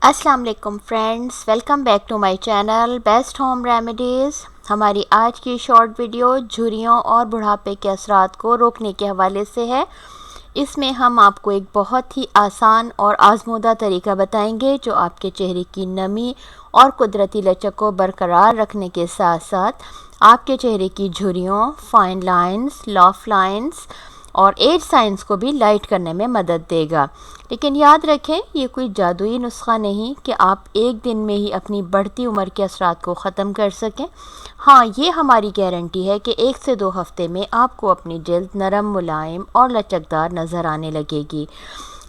السلام علیکم friends, welcome back to my channel best home remedies. ہماری آج کی شارٹ ویڈیو جھریوں اور بڑھاپے کے اثرات کو روکنے کے حوالے سے ہے۔ اس میں ہم آپ کو ایک بہت ہی آسان اور آزمودہ طریقہ بتائیں گے جو آپ کے چہرے کی نمی اور قدرتی لچک کو برقرار رکھنے کے ساتھ ساتھ آپ کے چہرے کی جھریوں، فائن لائنز، لاف لائنز اور ایج سائنز کو بھی لائٹ کرنے میں مدد دے گا۔ لیکن یاد رکھیں، یہ کوئی جادوئی نسخہ نہیں کہ آپ ایک دن میں ہی اپنی بڑھتی عمر کے اثرات کو ختم کر سکیں۔ ہاں، یہ ہماری گارنٹی ہے کہ 1 سے 2 ہفتے میں آپ کو اپنی جلد نرم، ملائم اور لچکدار نظر آنے لگے گی۔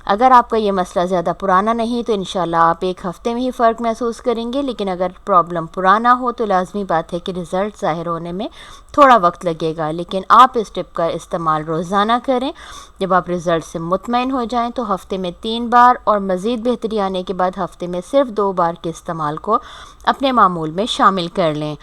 اگر آپ کا یہ مسئلہ زیادہ پرانا نہیں تو انشاءاللہ آپ 1 ہفتے میں ہی فرق محسوس کریں گے، لیکن اگر پرابلم پرانا ہو تو لازمی بات ہے کہ رزلٹ ظاہر ہونے میں تھوڑا وقت لگے گا۔ لیکن آپ اس ٹپ کا استعمال روزانہ کریں۔ جب آپ رزلٹ سے مطمئن ہو جائیں تو ہفتے میں 3 بار اور مزید بہتری آنے کے بعد ہفتے میں صرف 2 بار کے استعمال کو اپنے معمول میں شامل کر لیں۔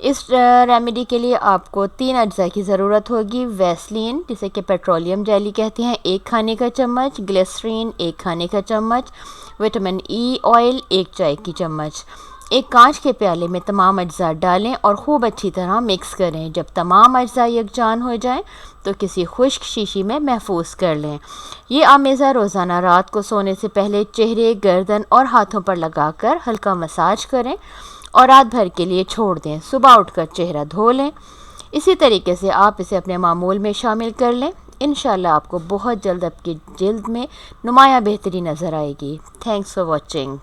اس ریمیڈی کے لیے آپ کو 3 اجزاء کی ضرورت ہوگی۔ ویسلین، جسے کہ پیٹرولیم جیلی کہتے ہیں، 1 کھانے کا چمچ، گلیسرین 1 کھانے کا چمچ، وٹامن ای آئل 1 چائے کی چمچ۔ ایک کانچ کے پیالے میں تمام اجزاء ڈالیں اور خوب اچھی طرح مکس کریں۔ جب تمام اجزاء یکجان ہو جائیں تو کسی خشک شیشی میں محفوظ کر لیں۔ یہ آمیزہ روزانہ رات کو سونے سے پہلے چہرے، گردن اور ہاتھوں پر لگا کر ہلکا مساج کریں اور رات بھر کے لیے چھوڑ دیں۔ صبح اٹھ کر چہرہ دھو لیں۔ اسی طریقے سے آپ اسے اپنے معمول میں شامل کر لیں۔ انشاءاللہ آپ کو بہت جلد آپ کی جلد میں نمایاں بہتری نظر آئے گی۔ Thanks for watching.